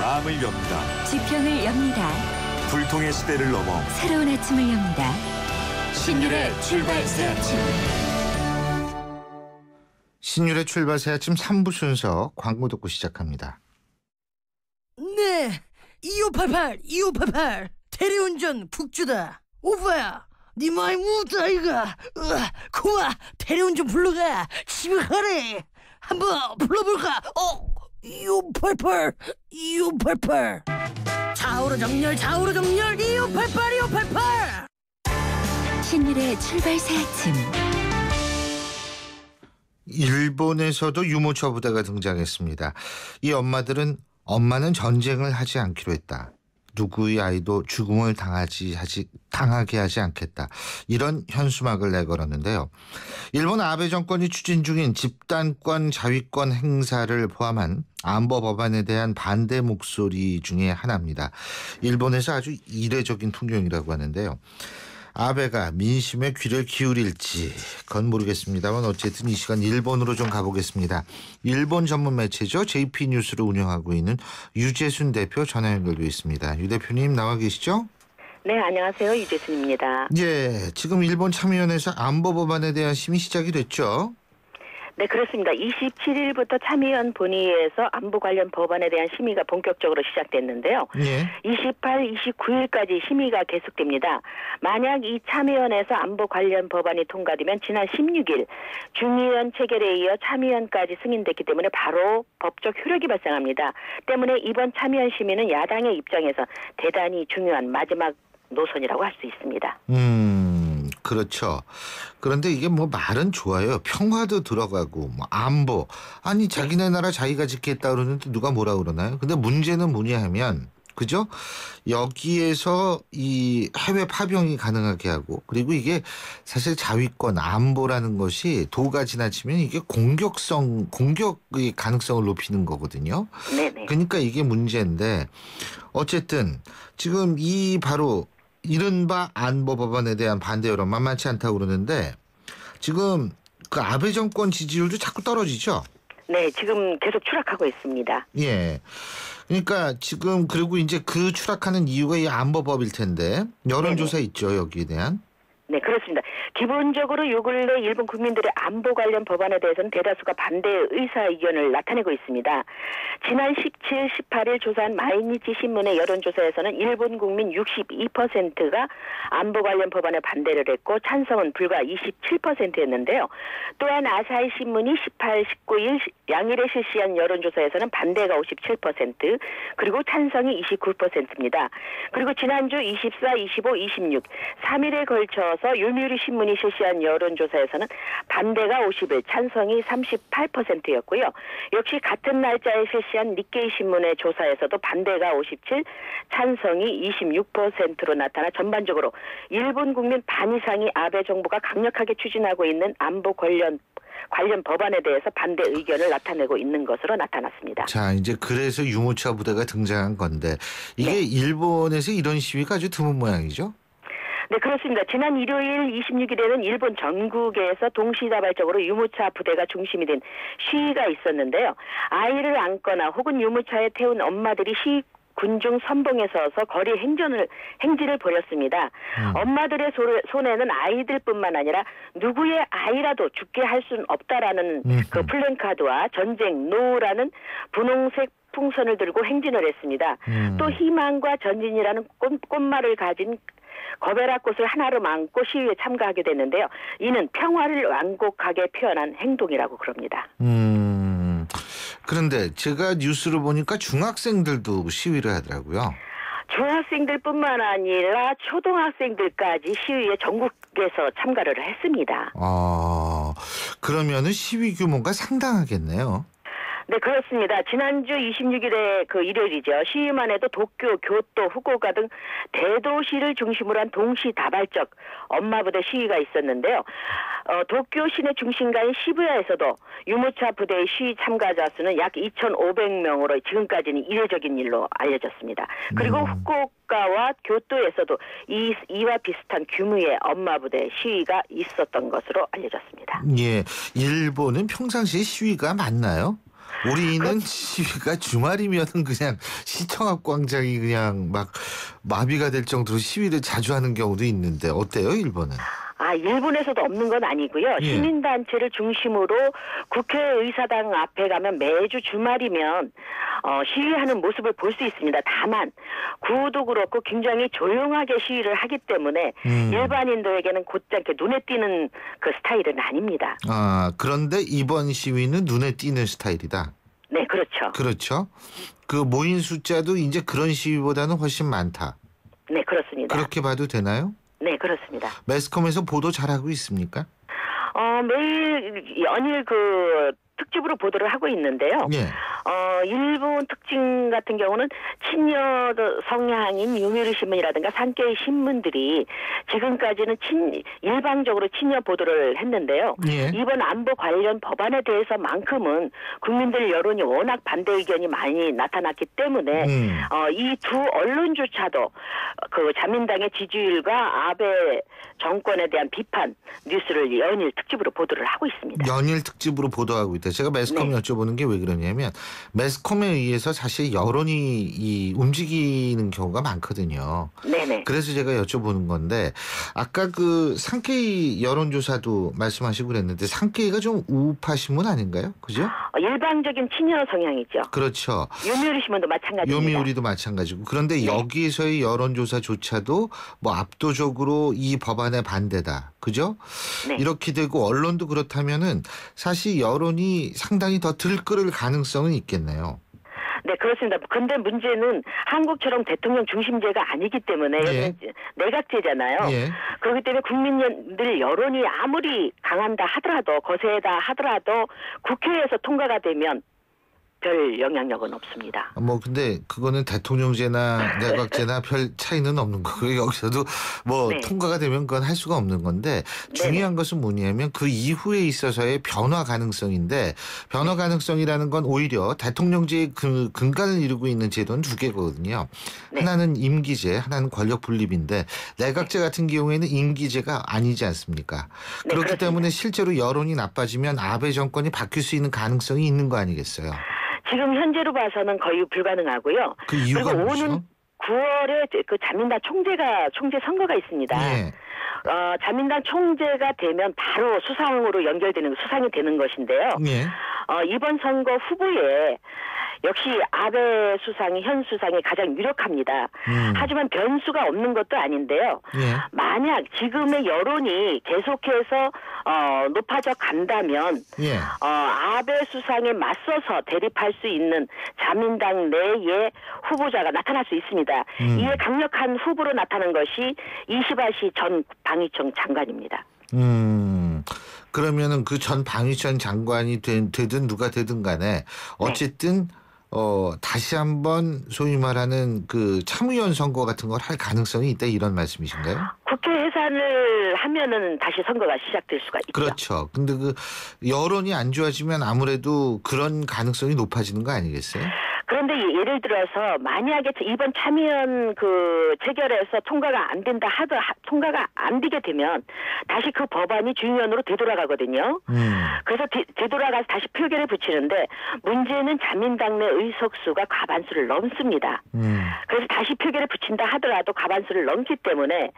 마음을 엽니다. 지평을 엽니다. 불통의 시대를 넘어 새로운 아침을 엽니다. 신율의 출발 새 아침. 신율의 출발 새 아침 3부 순서 광고 듣고 시작합니다. 네, 2588 대리운전 국주다. 오빠야, 네 많이 묻다 이가. 고마, 대리운전 불러가. 집에 가래. 한번 불러볼까? 2588 좌우로 정렬 2588 신율의 출발 새 아침. 일본에서도 유모차 부대가 등장했습니다. 이 엄마는 전쟁을 하지 않기로 했다. 누구의 아이도 죽음을 당하게 하지 않겠다. 이런 현수막을 내걸었는데요. 일본 아베 정권이 추진 중인 집단권 자위권 행사를 포함한 안보 법안에 대한 반대 목소리 중에 하나입니다. 일본에서 아주 이례적인 풍경이라고 하는데요. 아베가 민심에 귀를 기울일지 그건 모르겠습니다만 어쨌든 이 시간 일본으로 좀 가보겠습니다. 일본 전문 매체죠. JP뉴스를 운영하고 있는 유재순 대표 전화 연결되어 있습니다. 유 대표님 나와 계시죠? 네, 안녕하세요. 유재순입니다. 예, 지금 일본 참의원에서 안보 법안에 대한 심의 시작이 됐죠? 네, 그렇습니다. 27일부터 참의원 본회의에서 안보 관련 법안에 대한 심의가 본격적으로 시작됐는데요. 예. 28, 29일까지 심의가 계속됩니다. 만약 이 참의원에서 안보 관련 법안이 통과되면 지난 16일 중의원 체결에 이어 참의원까지 승인됐기 때문에 바로 법적 효력이 발생합니다. 때문에 이번 참의원 심의는 야당의 입장에서 대단히 중요한 마지막 노선이라고 할 수 있습니다. 그렇죠. 그런데 이게 뭐 말은 좋아요. 평화도 들어가고 뭐 안보. 아니 자기네 나라 자기가 지켰다 그러는데 누가 뭐라 그러나요? 근데 문제는 뭐냐 하면 그죠? 여기에서 이 해외 파병이 가능하게 하고 그리고 이게 사실 자위권 안보라는 것이 도가 지나치면 이게 공격의 가능성을 높이는 거거든요. 네네. 그러니까 이게 문제인데 어쨌든 지금 이 바로 이른바 안보 법안에 대한 반대 여론 만만치 않다고 그러는데 지금 그 아베 정권 지지율도 자꾸 떨어지죠? 네, 지금 계속 추락하고 있습니다. 예. 그러니까 지금 그리고 이제 그 추락하는 이유가 이 안보법일 텐데 여론조사 네네. 있죠, 여기에 대한? 네, 그렇습니다. 기본적으로 요 근래 일본 국민들의 안보 관련 법안에 대해서는 대다수가 반대의 의사의견을 나타내고 있습니다. 지난 17, 18일 조사한 마이니치 신문의 여론조사에서는 일본 국민 62%가 안보 관련 법안에 반대를 했고 찬성은 불과 27%였는데요. 또한 아사히 신문이 18, 19일 양일에 실시한 여론조사에서는 반대가 57%, 그리고 찬성이 29%입니다. 그리고 지난주 24, 25, 26, 3일에 걸쳐서 요미우리 신문이 실시한 여론조사에서는 반대가 51, 찬성이 38%였고요. 역시 같은 날짜에 실시한 니케이 신문의 조사에서도 반대가 57, 찬성이 26%로 나타나 전반적으로 일본 국민 반 이상이 아베 정부가 강력하게 추진하고 있는 안보 관련 법안에 대해서 반대 의견을 나타내고 있는 것으로 나타났습니다. 자, 이제 그래서 유모차 부대가 등장한 건데 이게 네. 일본에서 이런 시위가 아주 드문 모양이죠? 네, 그렇습니다. 지난 일요일 26일에는 일본 전국에서 동시다발적으로 유모차 부대가 중심이 된 시위가 있었는데요. 아이를 안거나 혹은 유모차에 태운 엄마들이 군중 선봉에 서서 거리 행진을 벌였습니다. 엄마들의 손에는 아이들뿐만 아니라 누구의 아이라도 죽게 할 수는 없다라는 그 플랜카드와 전쟁 노라는 분홍색 풍선을 들고 행진을 했습니다. 또 희망과 전진이라는 꽃말을 가진 거베라꽃을 하나로 안고 시위에 참가하게 됐는데요. 이는 평화를 완곡하게 표현한 행동이라고 그럽니다. 그런데 제가 뉴스를 보니까 중학생들도 시위를 하더라고요. 중학생들뿐만 아니라 초등학생들까지 시위에 전국에서 참가를 했습니다. 그러면은 시위 규모가 상당하겠네요. 네, 그렇습니다. 지난주 26일에 그 일요일이죠. 시위만 해도 도쿄, 교토, 후쿠오카 등 대도시를 중심으로 한 동시다발적 엄마부대 시위가 있었는데요. 도쿄 시내 중심가인 시부야에서도 유모차 부대의 시위 참가자 수는 약 2,500명으로 지금까지는 이례적인 일로 알려졌습니다. 그리고 후쿠오카와 교토에서도 이와 비슷한 규모의 엄마부대 시위가 있었던 것으로 알려졌습니다. 예, 일본은 평상시에 시위가 많나요? 우리는 시위가 주말이면은 그냥 시청 앞 광장이 그냥 막 마비가 될 정도로 시위를 자주 하는 경우도 있는데 어때요, 일본은? 일본에서도 없는 건 아니고요. 예. 시민단체를 중심으로 국회의사당 앞에 가면 매주 주말이면 시위하는 모습을 볼 수 있습니다. 다만 구도 그렇고 굉장히 조용하게 시위를 하기 때문에 일반인들에게는 곧장게 눈에 띄는 그 스타일은 아닙니다. 그런데 이번 시위는 눈에 띄는 스타일이다. 네, 그렇죠. 그렇죠. 그 모인 숫자도 이제 그런 시위보다는 훨씬 많다. 네, 그렇습니다. 그렇게 봐도 되나요? 네, 그렇습니다. 매스컴에서 보도 잘하고 있습니까? 매일 연일 그 특집으로 보도를 하고 있는데요. 예. 일본 특징 같은 경우는 친여 성향인 요미우리 신문이라든가 산케이 신문들이 지금까지는 일방적으로 친여 보도를 했는데요. 예. 이번 안보 관련 법안에 대해서만큼은 국민들 여론이 워낙 반대 의견이 많이 나타났기 때문에 이 두 언론조차도 그 자민당의 지지율과 아베 정권에 대한 비판 뉴스를 연일 특집으로 보도를 하고 있습니다. 연일 특집으로 보도하고 있다. 제가 매스컴 네. 여쭤보는 게 왜 그러냐면 매스컴에 의해서 사실 여론이 움직이는 경우가 많거든요. 네네. 그래서 제가 여쭤보는 건데 아까 그 산케이 여론조사도 말씀하시고 그랬는데 산케이가 좀 우파 신문 아닌가요? 그죠? 일방적인 친여 성향이죠. 그렇죠. 요미우리 신문도 마찬가지입니다. 요미우리도 마찬가지고 그런데 네. 여기에서의 여론조사조차도 뭐 압도적으로 이 법안에 반대다. 그죠? 네. 이렇게 되고 언론도 그렇다면은 사실 여론이 상당히 더 들끓을 가능성은 있겠네요. 네, 그렇습니다. 근데 문제는 한국처럼 대통령 중심제가 아니기 때문에 예. 여기는 내각제잖아요. 예. 그렇기 때문에 국민들 여론이 아무리 강한다 하더라도 거세다 하더라도 국회에서 통과가 되면 별 영향력은 없습니다. 뭐 근데 그거는 대통령제나 내각제나 별 차이는 없는 거고요. 여기서도 뭐 네. 통과가 되면 그건 할 수가 없는 건데 중요한 것은 뭐냐면 그 이후에 있어서의 변화 가능성인데 변화 가능성이라는 건 오히려 대통령제의 그 근간을 이루고 있는 제도는 두 개거든요. 네. 하나는 임기제, 하나는 권력 분립인데 내각제 같은 경우에는 임기제가 아니지 않습니까? 네, 그렇기 그렇습니다. 때문에 실제로 여론이 나빠지면 아베 정권이 바뀔 수 있는 가능성이 있는 거 아니겠어요? 지금 현재로 봐서는 거의 불가능하고요. 그 이유가 그리고 뭐죠? 오는 9월에 그 자민당 총재 선거가 있습니다. 예. 자민당 총재가 되면 바로 수상으로 연결되는 수상이 되는 것인데요. 예. 이번 선거 후보에 역시 아베 수상이 현 수상이 가장 유력합니다. 하지만 변수가 없는 것도 아닌데요. 예. 만약 지금의 여론이 계속해서 높아져 간다면 예. 아베 수상에 맞서서 대립할 수 있는 자민당 내의 후보자가 나타날 수 있습니다. 이에 강력한 후보로 나타난 것이 이시바시 전 방위청 장관입니다. 그러면은 그 전 방위천 장관이 되든 누가 되든 간에 어쨌든 다시 한번 소위 말하는 그 참의원 선거 같은 걸 할 가능성이 있다 이런 말씀이신가요? 국회 해산을 하면은 다시 선거가 시작될 수가 있죠. 그렇죠. 근데 그 여론이 안 좋아지면 아무래도 그런 가능성이 높아지는 거 아니겠어요? 그런데 예를 들어서 만약에 이번 참의원 그 체결해서 통과가 안 된다 통과가 안 되게 되면 다시 그 법안이 중의원으로 되돌아가거든요. 그래서 되돌아가서 다시 표결에 붙이는데 문제는 자민당 내 의석수가 과반수를 넘습니다. 그래서 다시 표결에 붙인다 하더라도 과반수를 넘기 때문에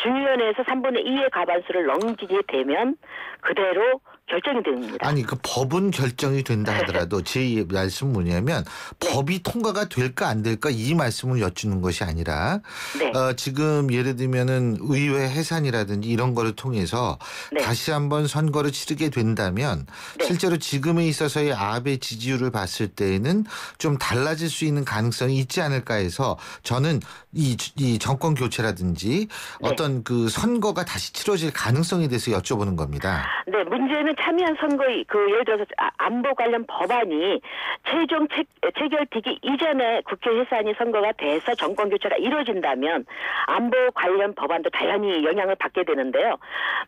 중의원에서 3분의 2의 과반수를 넘기게 되면 그대로 결정이 됩니다. 아니 그 법은 결정이 된다 하더라도 제 말씀 뭐냐면 법이 통과가 될까 안 될까 이 말씀을 여쭈는 것이 아니라 네. 지금 예를 들면은 의회 해산이라든지 이런 거를 통해서 네. 다시 한번 선거를 치르게 된다면 네. 실제로 지금에 있어서의 아베 지지율을 봤을 때에는 좀 달라질 수 있는 가능성이 있지 않을까 해서 저는 이 정권 교체라든지 어떤 그 선거가 다시 치러질 가능성에 대해서 여쭤보는 겁니다. 네, 문제는 참여한 선거의 예를 들어서 안보 관련 법안이 최종 체결되기 이전에 국회 해산이 선거가 돼서 정권 교체가 이루어진다면 안보 관련 법안도 당연히 영향을 받게 되는데요.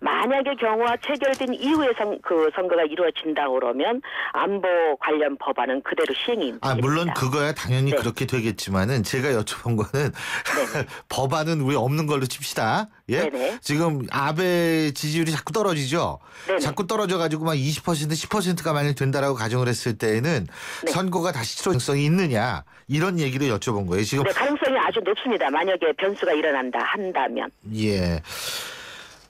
만약의 경우와 체결된 이후에 선거가 이루어진다 그러면 안보 관련 법안은 그대로 시행이 됩니다. 물론 그거야 당연히 네. 그렇게 되겠지만은 제가 여쭤본 거는 네. 법안은 왜 없는 걸로 칩시다. 예? 네네. 지금 아베 지지율이 자꾸 떨어지죠. 네네. 자꾸 떨어져가지고 막 20% 10%가 만약 된다라고 가정을 했을 때에는 네. 선거가 다시 치러질 가능성이 있느냐 이런 얘기를 여쭤본 거예요. 지금 네, 가능성이 아주 높습니다. 만약에 변수가 한다면. 예.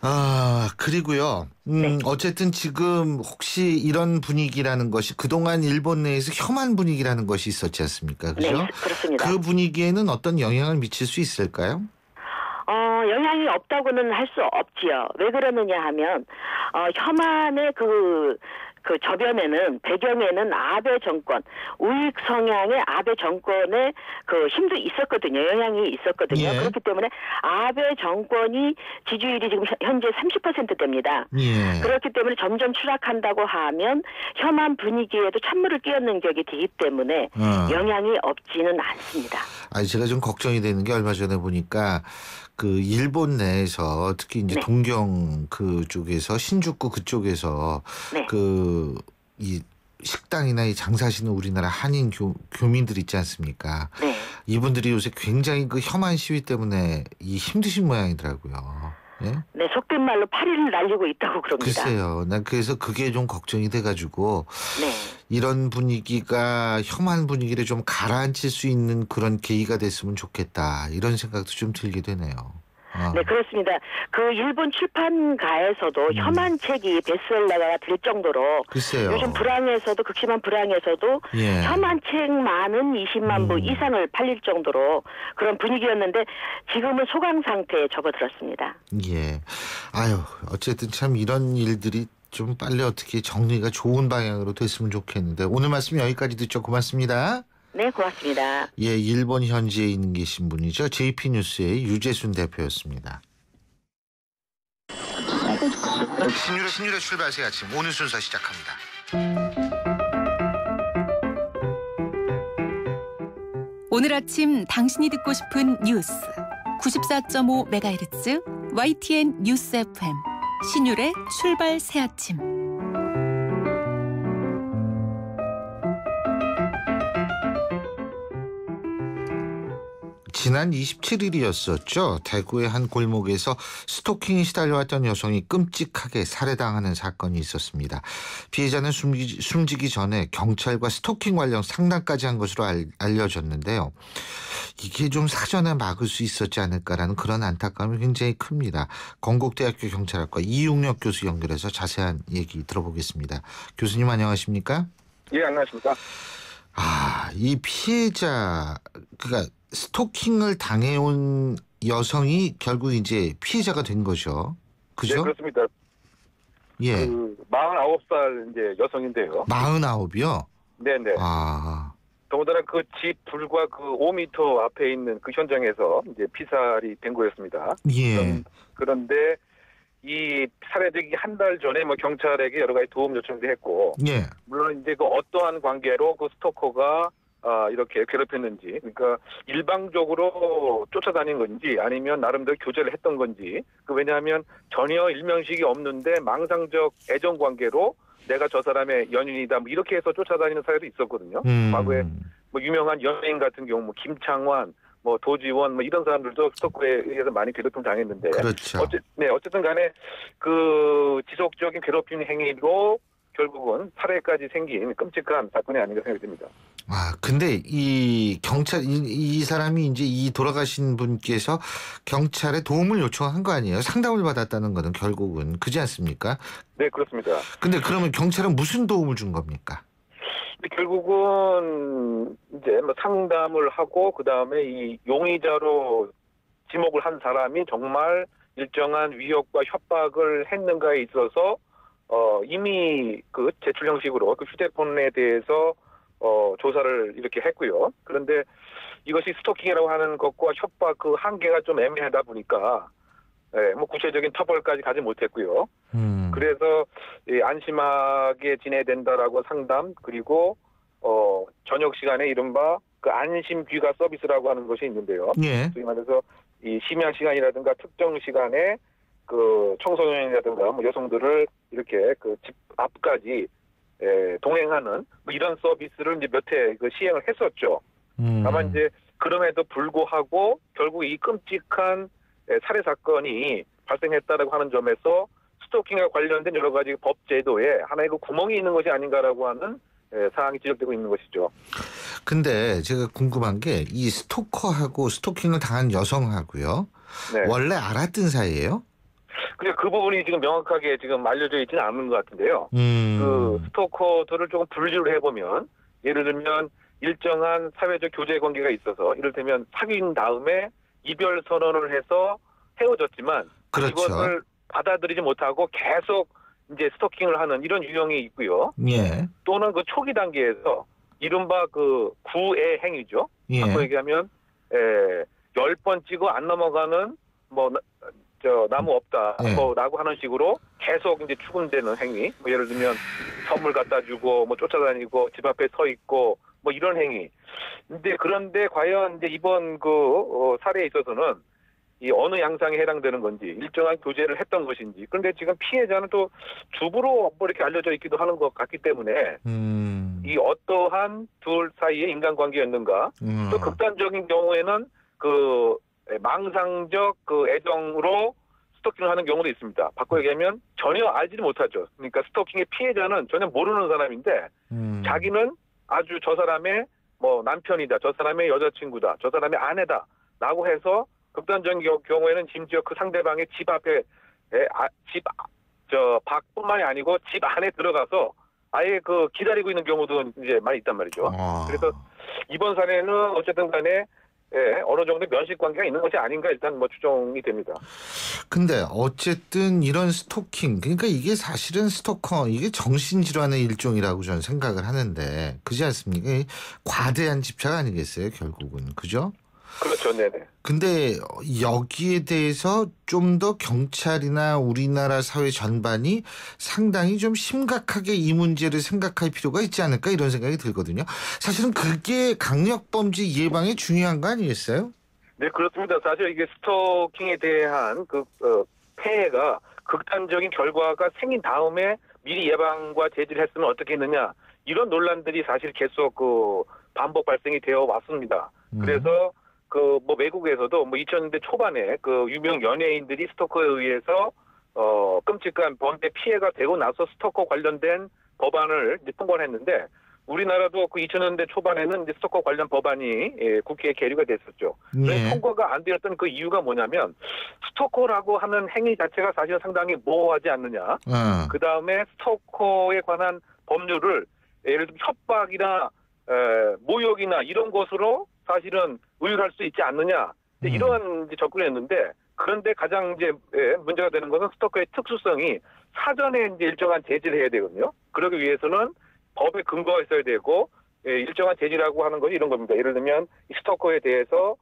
아, 그리고요. 네. 어쨌든 지금 혹시 이런 분위기라는 것이 그동안 일본 내에서 혐한 분위기라는 것이 있었지 않습니까? 그죠? 네, 그렇습니다. 그 분위기에는 어떤 영향을 미칠 수 있을까요? 영향이 없다고는 할 수 없지요. 왜 그러느냐 하면, 혐한의 그 저변에는, 배경에는 아베 정권, 우익 성향의 아베 정권의 그 힘도 있었거든요. 영향이 있었거든요. 예. 그렇기 때문에 아베 정권이 지지율이 지금 현재 30%대입니다. 예. 그렇기 때문에 점점 추락한다고 하면 혐한 분위기에도 찬물을 끼얹는 격이 되기 때문에 영향이 없지는 않습니다. 아니, 제가 좀 걱정이 되는 게 얼마 전에 보니까 그 일본 내에서 특히 이제 네. 동경 그쪽에서 신주쿠 그쪽에서 네. 이 식당이나 이 장사하시는 우리나라 한인 교민들 있지 않습니까? 네. 이분들이 요새 굉장히 그 혐한 시위 때문에 이 힘드신 모양이더라고요. 예? 네, 속된 말로 파리를 날리고 있다고 그럽니다. 글쎄요. 난 그래서 그게 좀 걱정이 돼가지고 네. 이런 분위기가 혐한 분위기를 좀 가라앉힐 수 있는 그런 계기가 됐으면 좋겠다. 이런 생각도 좀 들게 되네요. 네, 그렇습니다. 그 일본 출판가에서도 혐한 책이 베스트셀러가 될 정도로 글쎄요. 요즘 불황에서도 극심한 불황에서도 예. 혐한 책만은 20만 부 이상을 팔릴 정도로 그런 분위기였는데 지금은 소강 상태에 접어들었습니다. 예. 아유, 어쨌든 참 이런 일들이 좀 빨리 어떻게 정리가 좋은 방향으로 됐으면 좋겠는데 오늘 말씀 여기까지 듣죠. 고맙습니다. 네, 고맙습니다. 예, 일본 현지에 있는 계신 분이죠. JP뉴스의 유재순 대표였습니다. 신율의 출발새 아침 오늘 순서 시작합니다. 오늘 아침 당신이 듣고 싶은 뉴스 94.5MHz YTN 뉴스 FM 신율의 출발 새 아침. 지난 27일이었었죠. 대구의 한 골목에서 스토킹에 시달려왔던 여성이 끔찍하게 살해당하는 사건이 있었습니다. 피해자는 숨지기 전에 경찰과 스토킹 관련 상담까지 한 것으로 알려졌는데요. 이게 좀 사전에 막을 수 있었지 않을까라는 그런 안타까움이 굉장히 큽니다. 건국대학교 경찰학과 이용혁 교수 연결해서 자세한 얘기 들어보겠습니다. 교수님 안녕하십니까? 예, 안녕하십니까? 이 피해자, 그러니까 스토킹을 당해온 여성이 결국 이제 피해자가 된 거죠. 그죠? 네, 그렇습니다. 예. 49살 이제 여성인데요. 49이요? 네네. 더군다나 그 집 불과 그 5m 앞에 있는 그 현장에서 이제 피살이 된 거였습니다. 예. 그런데 이 살해되기 한 달 전에 뭐 경찰에게 여러 가지 도움 요청도 했고, 예. 물론 이제 그 어떠한 관계로 그 스토커가 이렇게 괴롭혔는지, 그러니까 일방적으로 쫓아다닌 건지 아니면 나름대로 교제를 했던 건지, 왜냐하면 전혀 일면식이 없는데 망상적 애정 관계로 내가 저 사람의 연인이다 뭐 이렇게 해서 쫓아다니는 사례도 있었거든요. 과거에 뭐 유명한 연예인 같은 경우 뭐 김창완, 뭐 도지원 뭐 이런 사람들도 스토커에 의해서 많이 괴롭힘 당했는데, 그렇죠. 어쨌든 간에 그 지속적인 괴롭힘 행위로 결국은 살해까지 생긴 끔찍한 사건이 아닌가 생각이 듭니다. 근데 이 경찰, 이 사람이 이제 이 돌아가신 분께서 경찰에 도움을 요청한 거 아니에요? 상담을 받았다는 거는 결국은 그지 않습니까? 네, 그렇습니다. 근데 그러면 경찰은 무슨 도움을 준 겁니까? 결국은 이제 뭐 상담을 하고 그 다음에 이 용의자로 지목을 한 사람이 정말 일정한 위협과 협박을 했는가에 있어서 이미 그 제출 형식으로 그 휴대폰에 대해서 조사를 이렇게 했고요. 그런데 이것이 스토킹이라고 하는 것과 협박 그 한계가 좀 애매하다 보니까 뭐 구체적인 처벌까지 가지 못했고요. 그래서 안심하게 지내야 된다라고 상담, 그리고 저녁 시간에 이른바 그 안심 귀가 서비스라고 하는 것이 있는데요. 예. 소위 말해서 이 심야 시간이라든가 특정 시간에 그 청소년이라든가 뭐 여성들을 이렇게 그 집 앞까지 동행하는 뭐 이런 서비스를 이제 몇 해 그 시행을 했었죠. 다만 이제 그럼에도 불구하고 결국 이 끔찍한 살해 사건이 발생했다라고 하는 점에서 스토킹과 관련된 여러 가지 법 제도에 하나의 그 구멍이 있는 것이 아닌가라고 하는 사항이 지적되고 있는 것이죠. 근데 제가 궁금한 게 이 스토커하고 스토킹을 당한 여성하고요. 네. 원래 알았던 사이예요? 근데 그 부분이 지금 명확하게 지금 알려져 있지는 않은 것 같은데요. 그 스토커들을 조금 분류를 해보면 예를 들면 일정한 사회적 교제 관계가 있어서 이를테면 사귄 다음에 이별 선언을 해서 헤어졌지만 그렇죠. 이것을 받아들이지 못하고 계속 이제 스토킹을 하는 이런 유형이 있고요. 예. 또는 그 초기 단계에서 이른바 그 구애 행위죠. 예. 바꿔 얘기하면 10번 찍어 안 넘어가는 나무 없다 예. 라고 하는 식으로 계속 이제 추궁되는 행위. 뭐 예를 들면 선물 갖다 주고 뭐 쫓아다니고 집 앞에 서 있고 뭐 이런 행위. 그런데 과연 이제 이번 사례에 있어서는 이 어느 양상에 해당되는 건지 일정한 교제를 했던 것인지. 그런데 지금 피해자는 또 주부로 뭐 이렇게 알려져 있기도 하는 것 같기 때문에 이 어떠한 둘 사이의 인간관계였는가. 또 극단적인 경우에는 그 망상적 그 애정으로 스토킹을 하는 경우도 있습니다. 바꿔 얘기하면 전혀 알지를 못하죠. 그러니까 스토킹의 피해자는 전혀 모르는 사람인데 자기는 아주 저 사람의 뭐 남편이다, 저 사람의 여자친구다, 저 사람의 아내다라고 해서 극단적인 경우에는 심지어 그 상대방의 집 앞에 밖뿐만이 아니고 집 안에 들어가서 아예 그 기다리고 있는 경우도 이제 많이 있단 말이죠. 그래서 이번 사례는 어쨌든 간에 어느 정도 면식 관계가 있는 것이 아닌가 일단 뭐 추정이 됩니다. 근데 어쨌든 이런 스토킹, 그러니까 이게 사실은 스토커, 이게 정신질환의 일종이라고 저는 생각을 하는데 그렇지 않습니까? 과대한 집착 아니겠어요, 결국은. 그죠? 그렇죠. 네네. 근데 여기에 대해서 좀 더 경찰이나 우리나라 사회 전반이 상당히 좀 심각하게 이 문제를 생각할 필요가 있지 않을까 이런 생각이 들거든요. 사실은 그게 강력범죄 예방에 중요한 거 아니겠어요? 네, 그렇습니다. 사실 이게 스토킹에 대한 폐해가 극단적인 결과가 생긴 다음에 미리 예방과 제지를 했으면 어떻게 했느냐 이런 논란들이 사실 계속 반복 발생이 되어 왔습니다. 그래서 외국에서도 2000년대 초반에 유명 연예인들이 스토커에 의해서 끔찍한 범죄 피해가 되고 나서 스토커 관련된 법안을 이제 통과를 했는데 우리나라도 2000년대 초반에는 이제 스토커 관련 법안이 국회에 계류가 됐었죠. 네. 통과가 안 되었던 그 이유가 뭐냐면 스토커라고 하는 행위 자체가 사실 상당히 모호하지 않느냐. 그 다음에 스토커에 관한 법률을 예를 들면 협박이나 모욕이나 이런 것으로 사실은 의율할 수 있지 않느냐 이런 접근이었는데 그런데 가장 이제 문제가 되는 것은 스토커의 특수성이 사전에 이제 일정한 제지를 해야 되거든요. 그러기 위해서는 법에 근거가 있어야 되고 일정한 제지라고 하는 것이 이런 겁니다. 예를 들면 스토커에 대해서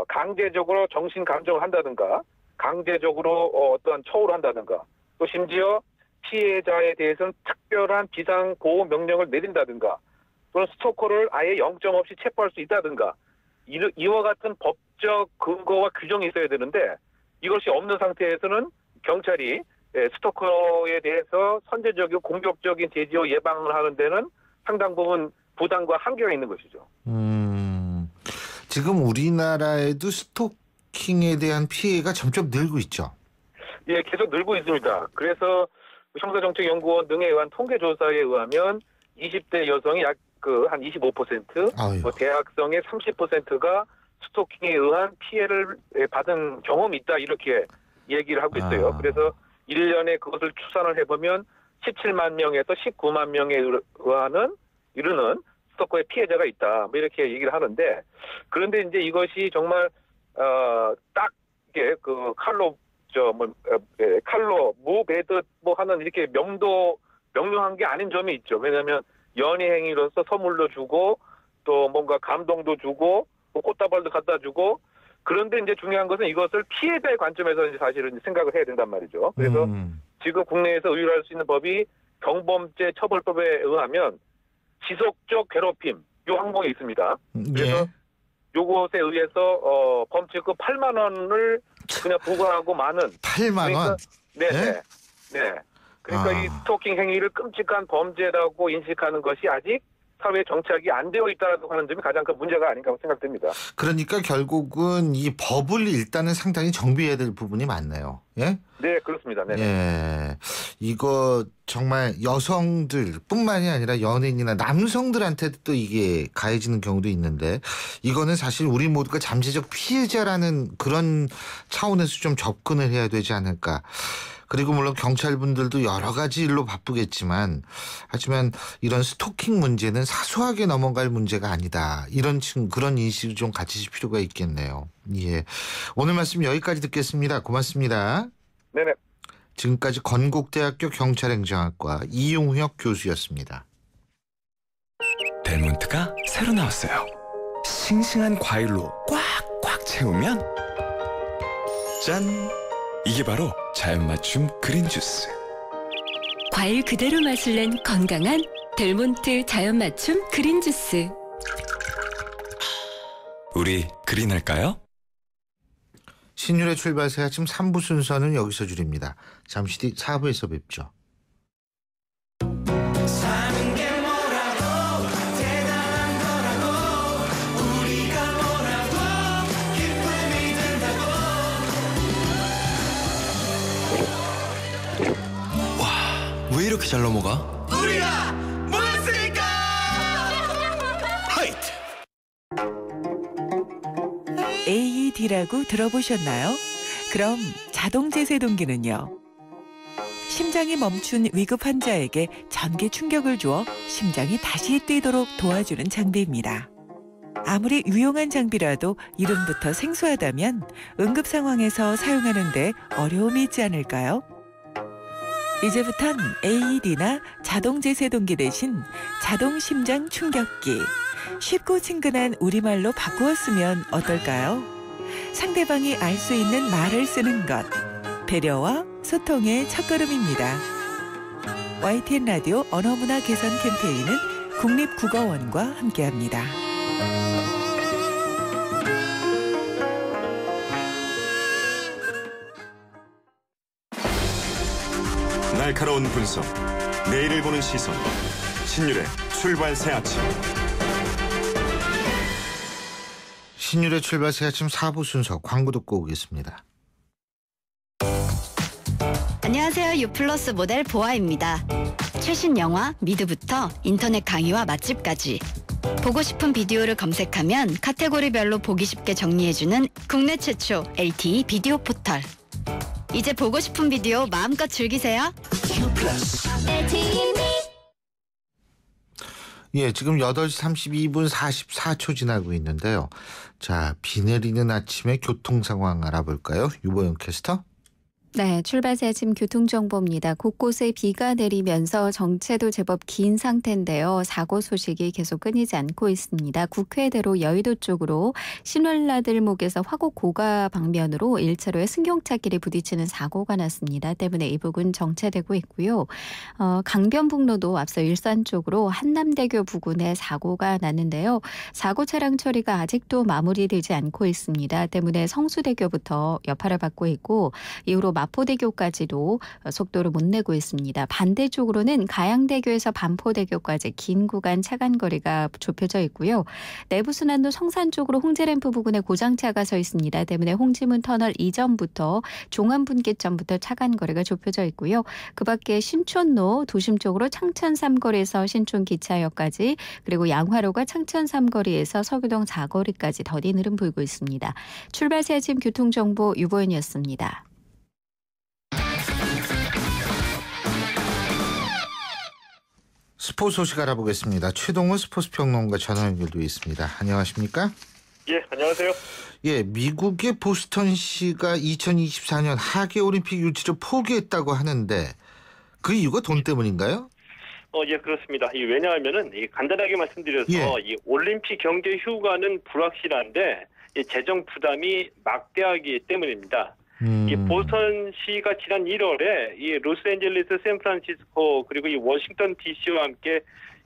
강제적으로 정신 감정을 한다든가 강제적으로 어떠한 처우를 한다든가 또 심지어 피해자에 대해서는 특별한 비상 보호 명령을 내린다든가 또는 스토커를 아예 영점 없이 체포할 수 있다든가 이와 같은 법적 근거와 규정이 있어야 되는데 이것이 없는 상태에서는 경찰이 스토커에 대해서 선제적이고 공격적인 제지와 예방을 하는 데는 상당 부분 부담과 한계가 있는 것이죠. 지금 우리나라에도 스토킹에 대한 피해가 점점 늘고 있죠. 예, 계속 늘고 있습니다. 그래서 형사정책연구원 등에 의한 통계조사에 의하면 20대 여성이 약 한 25%, 대학생의 30%가 스토킹에 의한 피해를 받은 경험이 있다 이렇게 얘기를 하고 있어요. 그래서 1년에 그것을 추산을 해보면 17만 명에서 19만 명에 이르는 스토커의 피해자가 있다. 뭐 이렇게 얘기를 하는데 그런데 이제 이것이 정말 딱 이게 칼로 무배듯 뭐 하는 이렇게 명료한 게 아닌 점이 있죠. 왜냐하면 연애 행위로서 선물도 주고 또 뭔가 감동도 주고 뭐 꽃다발도 갖다 주고 그런데 이제 중요한 것은 이것을 피해자의 관점에서 이제 사실은 생각을 해야 된단 말이죠. 그래서 지금 국내에서 의율할 수 있는 법이 경범죄 처벌법에 의하면 지속적 괴롭힘 요 항목이 있습니다. 그래서 요것에 의해서 범칙금 8만 원을 그냥 부과하고 마는 8만 원? 네네. 네. 그러니까 이 스토킹 행위를 끔찍한 범죄라고 인식하는 것이 아직 사회 정착이 안 되어 있다고 하는 점이 가장 큰 문제가 아닌가 생각됩니다. 그러니까 결국은 이 법을 일단은 상당히 정비해야 될 부분이 많네요. 예? 네, 그렇습니다. 네. 예. 이거 정말 여성들뿐만이 아니라 연예인이나 남성들한테도 또 이게 가해지는 경우도 있는데 이거는 사실 우리 모두가 잠재적 피해자라는 그런 차원에서 좀 접근을 해야 되지 않을까. 그리고 물론 경찰분들도 여러 가지 일로 바쁘겠지만 하지만 이런 스토킹 문제는 사소하게 넘어갈 문제가 아니다. 그런 인식을 좀 가지실 필요가 있겠네요. 예. 오늘 말씀 여기까지 듣겠습니다. 고맙습니다. 네네. 지금까지 건국대학교 경찰행정학과 이용혁 교수였습니다. 델몬트가 새로 나왔어요. 싱싱한 과일로 꽉꽉 채우면 짠! 이게 바로 자연 맞춤 그린 주스. 과일 그대로 맛을 낸 건강한 델몬트 자연 맞춤 그린 주스. 우리 그린할까요? 신율의 출발새 아침 3부 순서는 여기서 줄입니다. 잠시 뒤 4부에서 뵙죠. 왜 이렇게 잘 넘어가? 우리가 모였으니까! 하이트! AED라고 들어보셨나요? 그럼 자동제세동기는요? 심장이 멈춘 위급 환자에게 전기 충격을 주어 심장이 다시 뛰도록 도와주는 장비입니다. 아무리 유용한 장비라도 이름부터 생소하다면 응급 상황에서 사용하는데 어려움이 있지 않을까요? 이제부턴 AED나 자동제세동기 대신 자동심장 충격기, 쉽고 친근한 우리말로 바꾸어 쓰면 어떨까요? 상대방이 알 수 있는 말을 쓰는 것, 배려와 소통의 첫걸음입니다. YTN 라디오 언어문화 개선 캠페인은 국립국어원과 함께합니다. 날카로운 분석, 내일을 보는 시선, 신율의 출발새 아침. 신율의 출발새 아침 4부 순서 광고 듣고 오겠습니다. 안녕하세요. 유플러스 모델 보아입니다. 최신 영화 미드부터 인터넷 강의와 맛집까지 보고 싶은 비디오를 검색하면 카테고리별로 보기 쉽게 정리해주는 국내 최초 LTE 비디오 포털. 이제 보고 싶은 비디오 마음껏 즐기세요. 예, 지금 8시 32분 44초 지나고 있는데요. 자, 비 내리는 아침에 교통 상황 알아볼까요? 유보영 캐스터. 네, 출발새 아침 교통정보입니다. 곳곳에 비가 내리면서 정체도 제법 긴 상태인데요. 사고 소식이 계속 끊이지 않고 있습니다. 국회대로 여의도 쪽으로 신월나들목에서 화곡 고가 방면으로 1차로에 승용차끼리 부딪히는 사고가 났습니다. 때문에 이 부근 정체되고 있고요. 강변북로도 앞서 일산 쪽으로 한남대교 부근에 사고가 났는데요. 사고 차량 처리가 아직도 마무리되지 않고 있습니다. 때문에 성수대교부터 여파를 받고 있고 이후로 마포대교까지도 속도를 못 내고 있습니다. 반대쪽으로는 가양대교에서 반포대교까지 긴 구간 차간 거리가 좁혀져 있고요. 내부순환도 성산 쪽으로 홍제램프 부근에 고장차가 서 있습니다. 때문에 홍지문 터널 이전부터 종암분기점부터 차간 거리가 좁혀져 있고요. 그 밖에 신촌로 도심 쪽으로 창천 삼거리에서 신촌 기차역까지 그리고 양화로가 창천 삼거리에서 서교동 4거리까지 더딘 흐름 보이고 있습니다. 출발새 아침 교통정보 유보연이었습니다. 스포츠 소식 알아보겠습니다. 최동호 스포츠 평론가 전화 연결돼 있습니다. 안녕하십니까? 예, 안녕하세요. 예, 미국의 보스턴시가 2024년 하계올림픽 유치를 포기했다고 하는데 그 이유가 돈 때문인가요? 예, 그렇습니다. 왜냐하면은 간단하게 말씀드려서 이 올림픽 경제 휴가는 불확실한데 재정 부담이 막대하기 때문입니다. 이 보스턴시가 지난 1월에 이 로스앤젤레스, 샌프란시스코 그리고 이 워싱턴 DC와 함께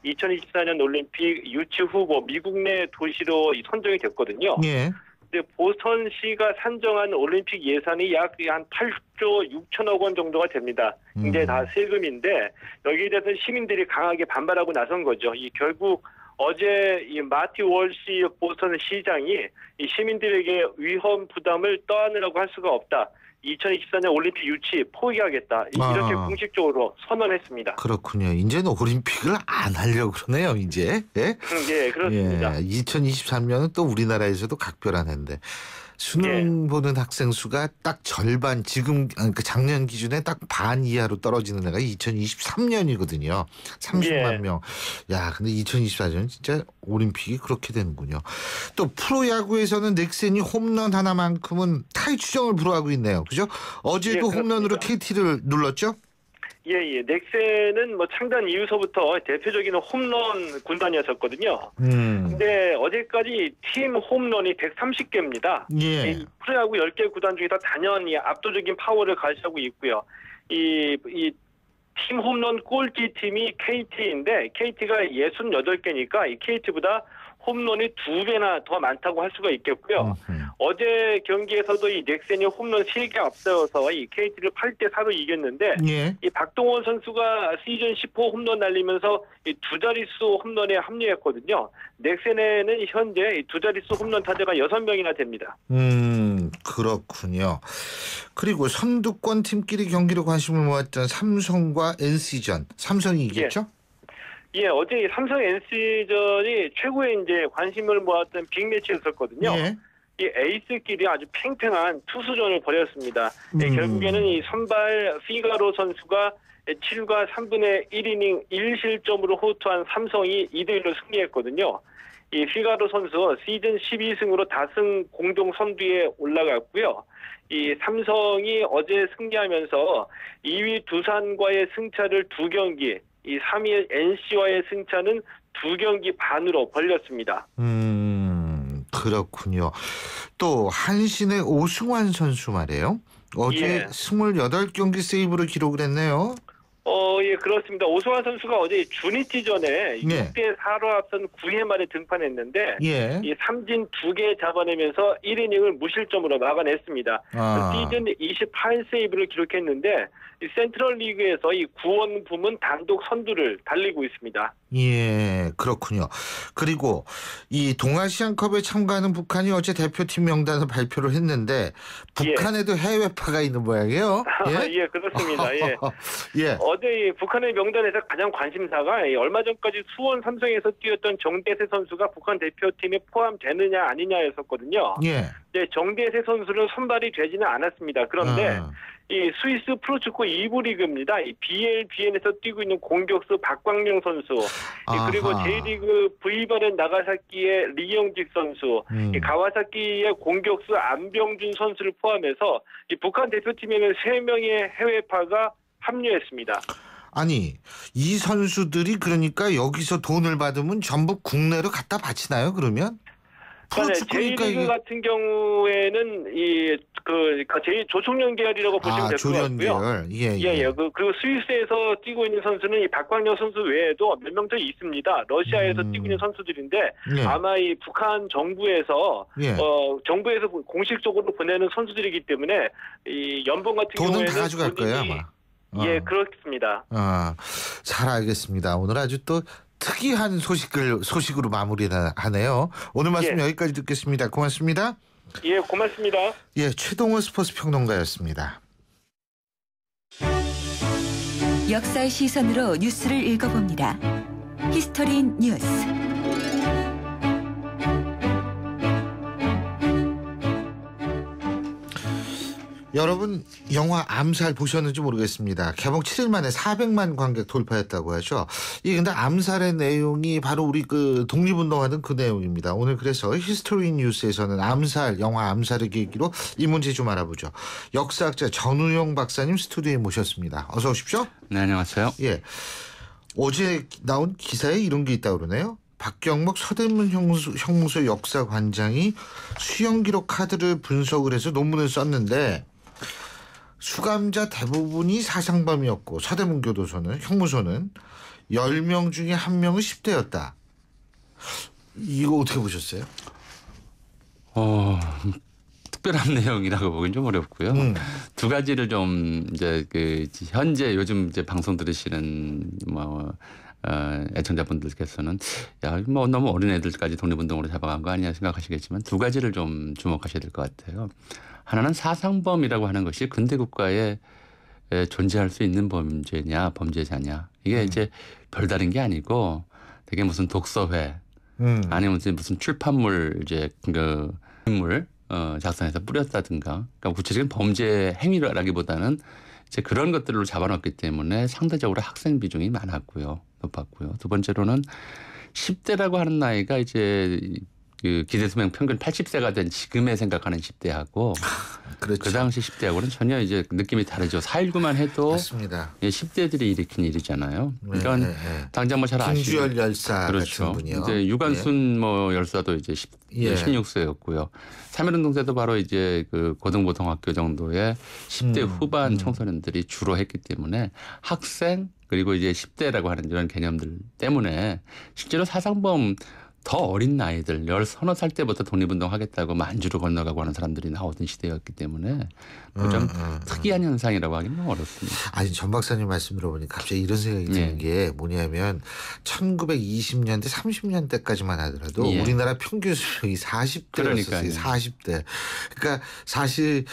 2024년 올림픽 유치 후보 미국 내 도시로 선정이 됐거든요. 예. 근데 보스턴시가 산정한 올림픽 예산이 약 한 8조 6천억 원 정도가 됩니다. 이게 다 세금인데 여기에 대해서 시민들이 강하게 반발하고 나선 거죠. 이 결국 어제 이 마티 월시 보스턴 시장이 이 시민들에게 위험 부담을 떠안으라고 할 수가 없다. 2024년 올림픽 유치 포기하겠다. 이렇게 공식적으로 선언했습니다. 그렇군요. 이제는 올림픽을 안 하려고 그러네요. 이제. 예? 예, 그렇습니다. 예, 2023년은 또 우리나라에서도 각별한 해인데 수능 보는 학생 수가 딱 절반 지금 작년 기준에 딱 반 이하로 떨어지는 해가 2023년이거든요. 30만 명. 야, 근데 2024년 진짜 올림픽이 그렇게 되는군요. 또 프로야구에서는 넥센이 홈런 하나만큼은 타이 추정을 불허하고 있네요. 그죠? 어제도 홈런으로 KT를 눌렀죠? 예. 넥센은 뭐 창단 이후서부터 대표적인 홈런 군단이었었거든요. 근데 어제까지 팀 홈런이 130개입니다. 이 프로야구 10개 구단 중에서 단연히 압도적인 파워를 가지고 있고요. 이 팀 홈런 꼴찌 팀이 KT인데 KT가 68개니까 이 KT보다 홈런이 2배나 더 많다고 할 수가 있겠고요. 어제 경기에서도 이 넥센이 홈런 3개 앞서서 이 KT를 8대4로 이겼는데 이 박동원 선수가 시즌 10호 홈런 날리면서 이 두 자릿수 홈런에 합류했거든요. 넥센에는 현재 두 자릿수 홈런 타자가 6명이나 됩니다. 그렇군요. 그리고 선두권 팀끼리 경기로 관심을 모았던 삼성과 NC전. 삼성이 이겼죠? 예, 어제 삼성 NC전이 최고의 이제 관심을 모았던 빅매치였었거든요. 이 에이스끼리 아주 팽팽한 투수전을 벌였습니다. 결국에는 이 선발 피가로 선수가 7과 3분의 1이닝 1실점으로 호투한 삼성이 2대1로 승리했거든요. 이 피가로 선수 시즌 12승으로 다승 공동 선두에 올라갔고요. 이 삼성이 어제 승리하면서 2위 두산과의 승차를 2경기, 이 3위 NC와의 승차는 2경기 반으로 벌렸습니다. 그렇군요. 또 한신의 오승환 선수 말이에요. 어제 28경기 세이브를 기록을 했네요. 예, 그렇습니다. 오승환 선수가 어제 주니티전에 6대4로 앞선 9회 말에 등판했는데 이 삼진 2개 잡아내면서 1이닝을 무실점으로 막아냈습니다. 시즌 28세이브를 기록했는데 이 센트럴 리그에서 이 구원 부문 단독 선두를 달리고 있습니다. 예, 그렇군요. 그리고 이 동아시안컵에 참가하는 북한이 어제 대표팀 명단을 발표를 했는데 북한에도 해외파가 있는 모양이에요. 예, 그렇습니다. 어제 북한의 명단에서 가장 관심사가 얼마 전까지 수원 삼성에서 뛰었던 정대세 선수가 북한 대표팀에 포함되느냐 아니냐였었거든요. 정대세 선수는 선발이 되지는 않았습니다. 그런데 이 스위스 프로축구 2부 리그입니다. 이 BLBN에서 뛰고 있는 공격수 박광명 선수, 그리고 J리그 V바렌 나가사키의 리영직 선수, 이 가와사키의 공격수 안병준 선수를 포함해서 이 북한 대표팀에는 3명의 해외파가 합류했습니다. 아니, 이 선수들이 그러니까 여기서 돈을 받으면 전부 국내로 갖다 바치나요, 그러면? J리그 같은 경우에는 조총련 계열이라고 보시면 될 것 같고요. 그리고 스위스에서 뛰고 있는 선수는 이 박광영 선수 외에도 몇 명 더 있습니다. 러시아에서 뛰고 있는 선수들인데 아마 이 북한 정부에서 정부에서 공식적으로 보내는 선수들이기 때문에 이 연봉 같은 돈은 경우에는 다 가져갈 거예요, 아마. 예, 그렇습니다. 잘 알겠습니다. 오늘 아주 또 특이한 소식으로 마무리하네요. 오늘 말씀 여기까지 듣겠습니다. 고맙습니다. 예, 고맙습니다. 예, 최동호 스포츠 평론가였습니다. 역사의 시선으로 뉴스를 읽어봅니다. 히스토리 뉴스. 여러분 영화 암살 보셨는지 모르겠습니다. 개봉 7일 만에 400만 관객 돌파했다고 하죠. 이 근데 암살의 내용이 바로 우리 그 독립운동하던 그 내용입니다. 오늘 그래서 히스토리 뉴스에서는 영화 암살의 계기로 이 문제 좀 알아보죠. 역사학자 전우영 박사님 스튜디오에 모셨습니다. 어서 오십시오. 네, 안녕하세요. 예, 어제 나온 기사에 이런 게 있다고 그러네요. 박경목 서대문 형무소 역사관장이 수영기록 카드를 분석을 해서 논문을 썼는데 수감자 대부분이 사상범이었고 서대문 형무소는 10명 중에 1명은 10대였다. 이거 어떻게 보셨어요? 특별한 내용이라고 보기는 좀 어렵고요. 두 가지를 좀 이제 현재 요즘 이제 방송 들으시는 애청자분들께서는 야, 뭐 너무 어린 애들까지 독립운동으로 잡아간 거 아니냐 생각하시겠지만 두 가지를 좀 주목하셔야 될 것 같아요. 하나는 사상범이라고 하는 것이 근대 국가에 존재할 수 있는 범죄자냐. 이게 이제 별다른 게 아니고 되게 무슨 독서회 아니면 무슨 출판물 이제 그 인물 작성해서 뿌렸다든가 그러니까 구체적인 범죄 행위라기보다는 이제 그런 것들로 잡아놨기 때문에 상대적으로 학생 비중이 높았고요. 두 번째로는 10대라고 하는 나이가 이제 그 기대수명 평균 80세가 된 지금에 생각하는 10대하고 그렇죠. 그 당시 10대하고는 전혀 이제 느낌이 다르죠. 4.19만 해도 맞습니다. 10대들이 일으킨 일이잖아요. 그러니까 당장 뭐 잘 아시죠. 김주열 열사 그렇죠. 같은 분이요. 이제 유관순 뭐 열사도 이제 16세였고요. 3.1운동 때도 바로 이제 그 고등보통학교 정도의 10대 후반 청소년들이 주로 했기 때문에 학생 그리고 이제 10대라고 하는 이런 개념들 때문에 실제로 사상범 더 어린 나이들 10살 때부터 독립운동 하겠다고 만주를 건너가고 하는 사람들이 나오던 시대였기 때문에 좀 특이한 현상이라고 하기는 어렵습니다. 아니 전 박사님 말씀 들어보니까 갑자기 이런 생각이 드는 게 뭐냐면 1920년대 30년대까지만 하더라도 우리나라 평균 수명이 40대였었어요. 40대. 그러니까 사실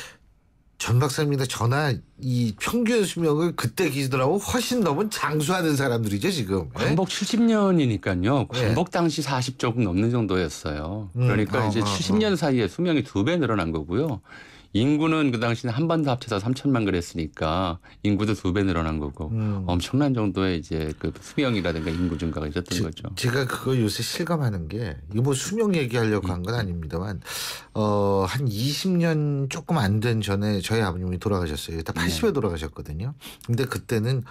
전 박사님이나 저나 이 평균 수명을 그때 기준으로 훨씬 넘은 장수하는 사람들이죠 지금. 광복 70년이니까요. 광복 당시 40 조금 넘는 정도였어요. 그러니까 이제 70년 사이에 수명이 2배 늘어난 거고요. 인구는 그 당시는 한반도 합쳐서 3천만 그랬으니까 인구도 2배 늘어난 거고 엄청난 정도의 이제 그 수명이라든가 인구 증가가 있었던 거죠. 제가 그거 요새 실감하는 게 이거 뭐 수명 얘기하려고 한 건 아닙니다만 한 20년 조금 안 된 전에 저희 아버님이 돌아가셨어요. 다 80에 돌아가셨거든요. 근데 그때는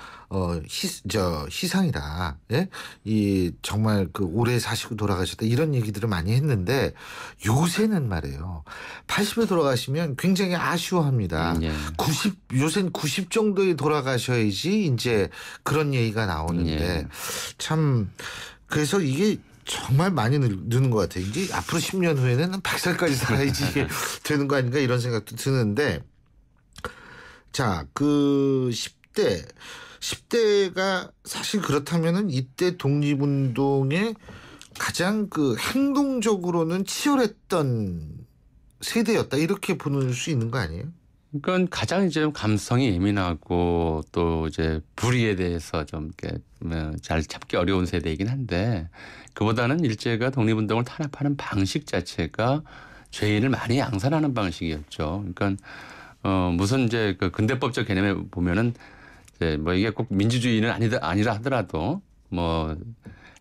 희상이다. 예? 이 정말 그 오래 사시고 돌아가셨다 이런 얘기들을 많이 했는데 요새는 말이에요. 80에 돌아가시면 굉장히 아쉬워합니다. 요새는 90 정도에 돌아가셔야지 이제 그런 얘기가 나오는데 참 그래서 이게 정말 많이 느는 것 같아요. 이제 앞으로 10년 후에는 100살까지 살아야지 되는 거 아닌가 이런 생각도 드는데 자, 그 10대가 사실 그렇다면은 이때 독립운동에 가장 그 행동적으로는 치열했던 세대였다 이렇게 보는 수 있는 거 아니에요? 그러니까 가장 이제 감성이 예민하고 또 이제 불의에 대해서 좀 이렇게 잘 잡기 어려운 세대이긴 한데 그보다는 일제가 독립운동을 탄압하는 방식 자체가 죄인을 많이 양산하는 방식이었죠. 그러니까 무슨 이제 그 근대법적 개념에 보면은 이제 뭐 이게 꼭 민주주의는 아니라 하더라도 뭐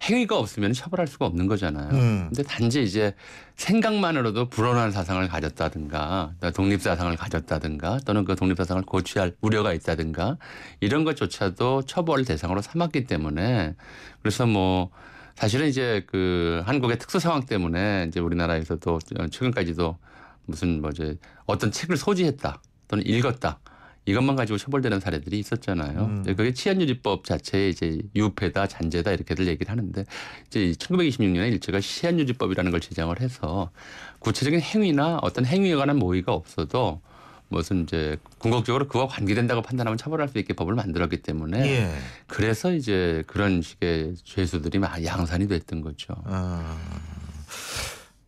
행위가 없으면 처벌할 수가 없는 거잖아요. 근데 단지 이제 생각만으로도 불온한 사상을 가졌다든가 독립사상을 가졌다든가 또는 그 독립사상을 고취할 우려가 있다든가 이런 것조차도 처벌 대상으로 삼았기 때문에 그래서 뭐 사실은 이제 그 한국의 특수 상황 때문에 이제 우리나라에서도 최근까지도 무슨 뭐 이제 어떤 책을 소지했다 또는 읽었다. 이것만 가지고 처벌되는 사례들이 있었잖아요. 그게 치안유지법 자체의 이제 유패다, 잔재다 이렇게들 얘기를 하는데 이제 1926년에 일제가 치안유지법이라는 걸 제정을 해서 구체적인 행위나 어떤 행위에 관한 모의가 없어도 무슨 이제 궁극적으로 그와 관계된다고 판단하면 처벌할 수 있게 법을 만들었기 때문에 그래서 이제 그런 식의 죄수들이 막 양산이 됐던 거죠.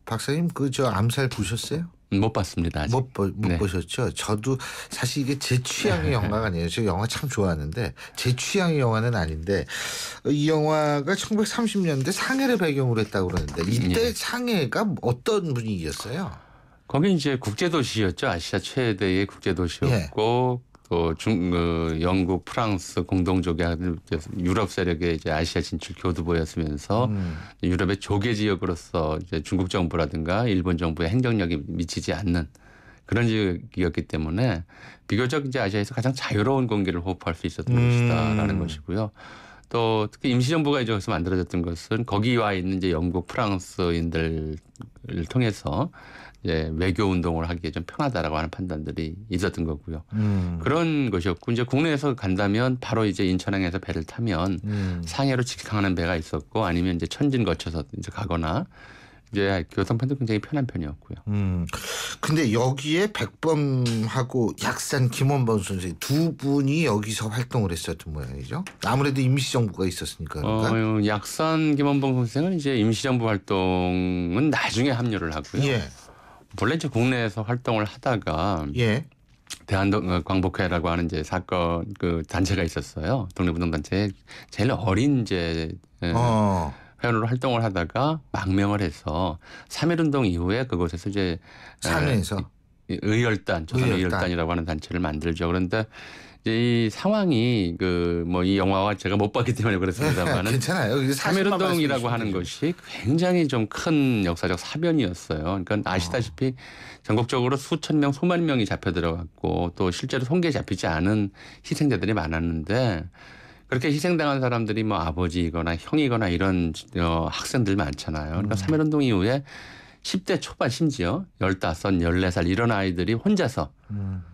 박사님 그 저 암살 보셨어요? 못 봤습니다. 아직. 못 보셨죠? 저도 사실 이게 제 취향의 영화가 아니에요. 저 영화 참 좋아하는데 제 취향의 영화는 아닌데 이 영화가 1930년대 상해를 배경으로 했다고 그러는데 이때 상해가 어떤 분위기였어요? 거기 이제 국제도시였죠. 아시아 최대의 국제도시였고 또 영국, 프랑스 공동조개 유럽 세력의 이제 아시아 진출 교두보였으면서 유럽의 조개 지역으로서 이제 중국 정부라든가 일본 정부의 행정력이 미치지 않는 그런 지역이었기 때문에 비교적 이제 아시아에서 가장 자유로운 공기를 호흡할 수 있었던 것이다라는 것이고요. 또 특히 임시정부가 이제 여기서 만들어졌던 것은 거기 와 있는 이제 영국, 프랑스인들을 통해서 이제 외교 운동을 하기에 좀 편하다라고 하는 판단들이 있었던 거고요. 그런 것이었고 이제 국내에서 간다면 바로 이제 인천항에서 배를 타면 상해로 직항하는 배가 있었고 아니면 이제 천진 거쳐서 이제 가거나 이제 교통편도 굉장히 편한 편이었고요. 근데 여기에 백범하고 약산 김원범 선생님 두 분이 여기서 활동을 했었던 모양이죠. 아무래도 임시정부가 있었으니까. 그런가? 약산 김원범 선생은 이제 임시정부 활동은 나중에 합류를 하고요. 예. 원래 이제 국내에서 활동을 하다가 예. 대한광복회라고 하는 이제 사건 그 단체가 있었어요. 독립운동단체 제일 어린 이제 회원으로 활동을 하다가 망명을 해서 3.1운동 이후에 그곳에서 이제 산에서 의열단, 조선의열단이라고 하는 단체를 만들죠. 그런데 이제 이 상황이 그 뭐 이 영화와 제가 못 봤기 때문에 그렇습니다만은 괜찮아요. 3.1운동이라고 하는 것이 굉장히 좀 큰 역사적 사변이었어요. 그러니까 아시다시피 전국적으로 수천 명, 수만 명이 잡혀 들어갔고 또 실제로 통계에 잡히지 않은 희생자들이 많았는데 그렇게 희생당한 사람들이 뭐 아버지이거나 형이거나 이런 학생들 많잖아요. 그러니까 3.1운동 이후에 10대 초반 심지어 15, 14살 이런 아이들이 혼자서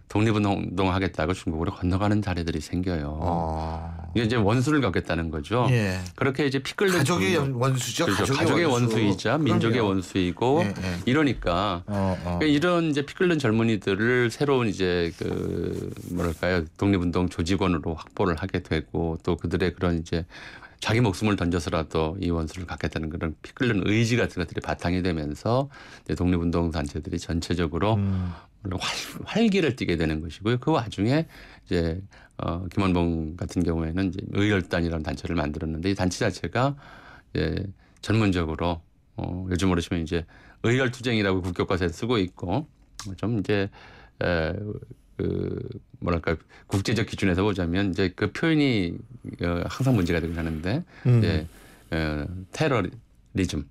독립운동 하겠다고 중국으로 건너가는 자리들이 생겨요. 이게 이제 원수를 갖겠다는 거죠. 예. 그렇게 이제 피 끓는 가족의 원수죠. 그렇죠. 가족의 원수이자 민족의 그럼요. 원수이고 이러니까 그러니까 이런 이제 피 끓는 젊은이들을 새로운 이제 그 뭐랄까요 독립운동 조직원으로 확보를 하게 되고 또 그들의 그런 이제 자기 목숨을 던져서라도 이 원수를 갖겠다는 그런 피 끓는 의지 같은 것들이 바탕이 되면서 이제 독립운동 단체들이 전체적으로 활기를 띠게 되는 것이고요. 그 와중에 이제 김원봉 같은 경우에는 이제 의열단이라는 단체를 만들었는데 이 단체 자체가 이제 전문적으로 요즘으로 치면 이제 의열투쟁이라고 국교과서에 쓰고 있고 좀 이제 그 뭐랄까 국제적 기준에서 보자면 이제 그 표현이 항상 문제가 되긴 하는데 이제 테러리즘에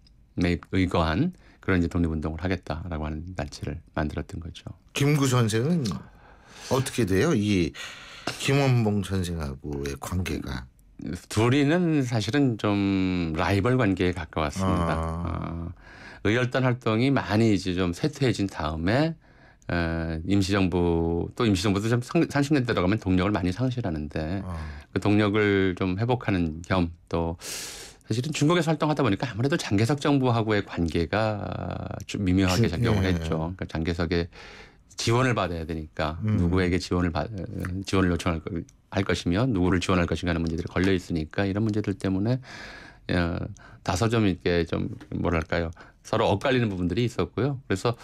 의거한 그런 이제 독립운동을 하겠다라고 하는 단체를 만들었던 거죠. 김구 선생은 어떻게 돼요? 이 김원봉 선생하고의 관계가 둘이는 사실은 좀 라이벌 관계에 가까웠습니다. 의열단 활동이 많이 이제 좀 쇠퇴해진 다음에 임시정부도 좀 30년대 들어가면 동력을 많이 상실하는데 그 동력을 좀 회복하는 겸 또 사실은 중국에서 활동하다 보니까 아무래도 장개석 정부하고의 관계가 좀 미묘하게 작용을 했죠. 그러니까 장개석의 지원을 받아야 되니까 누구에게 지원을 요청할 것이며 누구를 지원할 것인가 하는 문제들이 걸려 있으니까 이런 문제들 때문에 다소 좀 이렇게 좀 뭐랄까요 서로 엇갈리는 부분들이 있었고요. 그래서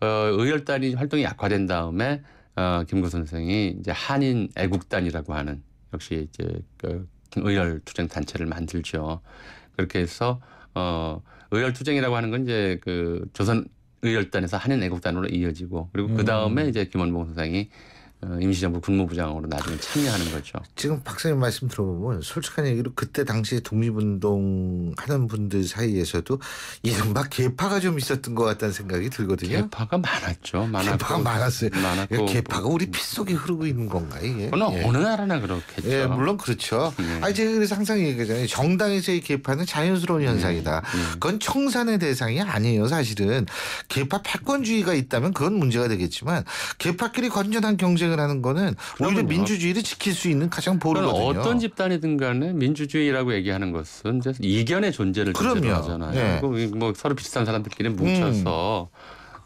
의열단이 활동이 약화된 다음에 김구 선생이 이제 한인 애국단이라고 하는 역시 이제 그 의열 투쟁 단체를 만들죠. 그렇게 해서 의열 투쟁이라고 하는 건 이제 그 조선 의열단에서 한인 애국단으로 이어지고 그리고 그 다음에 이제 김원봉 선생이 임시정부 국무부장으로 나중에 참여하는 거죠. 지금 박사님 말씀 들어보면 솔직한 얘기로 그때 당시에 독립운동 하는 분들 사이에서도 이른바 계파가 좀 있었던 것 같다는 생각이 들거든요. 계파가 많았죠. 계파가 많았어요. 많았고. 계파가 우리 피 속에 흐르고 있는 건가 이게? 그건 어느 나라나 그렇겠죠. 예, 물론 그렇죠. 제가 그래서 항상 얘기하잖아요. 정당에서의 계파는 자연스러운 현상이다. 그건 청산의 대상이 아니에요. 사실은 계파 패권주의가 있다면 그건 문제가 되겠지만 계파끼리 건전한 경쟁 을 하는 거는 오히려 민주주의를 지킬 수 있는 가장 보루거든요. 어떤 집단이든 간에 민주주의라고 얘기하는 것은 이제 이견의 존재를 존재로 하잖아요. 네. 뭐 서로 비슷한 사람들끼리 뭉쳐서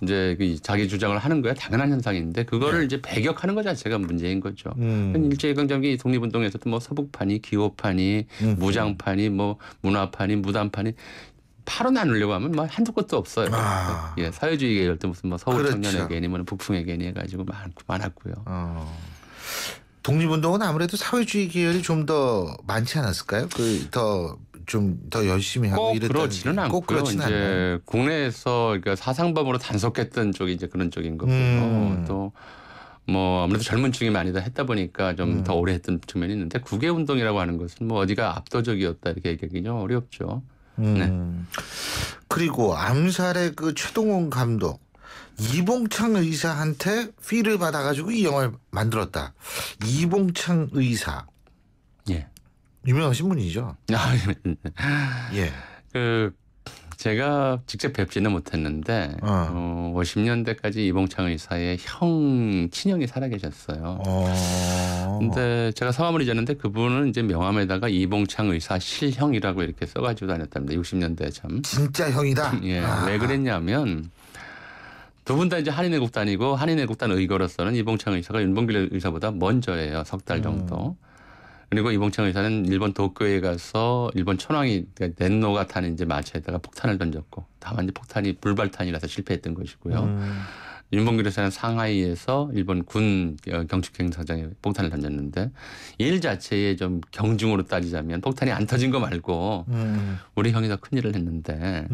이제 자기 주장을 하는 거야 당연한 현상인데 그거를 이제 배격하는 것 자체가 문제인 거죠. 일제강점기 독립운동에서도 뭐 서북파니, 기호파니, 무장파니, 뭐 문화파니, 무단파니 파로 나누려고 하면 뭐 한두 곳도 없어요. 예, 사회주의 계열 때 무슨 뭐 서울 청년의 개니, 뭐 북풍의 개니 해가지고 많았고요. 독립운동은 아무래도 사회주의 계열이 좀 더 많지 않았을까요? 좀 더 열심히 하고 이랬다는 그렇지는 않고요. 꼭 그렇지는 이제 않아요. 국내에서 그러니까 사상범으로 단속했던 쪽이 이제 그런 쪽인 거고요. 또 뭐 아무래도 젊은층이 많이 다 했다 보니까 좀 더 오래 했던 측면이 있는데 국외운동이라고 하는 것은 뭐 어디가 압도적이었다 이렇게 얘기하기는 어렵죠. 네. 그리고 암살의 그 최동원 감독 이봉창 의사한테 피를 받아가지고 이 영화를 만들었다. 이봉창 의사. 예. 유명하신 분이죠. 예. 그 제가 직접 뵙지는 못했는데 50년대까지 이봉창 의사의 친형이 살아계셨어요. 근데 제가 성함을 잊었는데 그분은 이제 명함에다가 이봉창 의사 실형이라고 이렇게 써가지고 다녔답니다. 60년대 참. 진짜 형이다. 예, 왜 그랬냐면 두 분 다 이제 한인애국단이고 한인애국단 의거로서는 이봉창 의사가 윤봉길 의사보다 먼저예요. 석 달 정도. 그리고 이봉창 의사는 일본 도쿄에 가서 일본 천황이 넨노가 타는 이제 마차에다가 폭탄을 던졌고 다만 이제 폭탄이 불발탄이라서 실패했던 것이고요. 윤봉길 의사는 상하이에서 일본 군 경축행사장에 폭탄을 던졌는데 일 자체에 좀 경중으로 따지자면 폭탄이 안 터진 거 말고 우리 형이 더 큰일을 했는데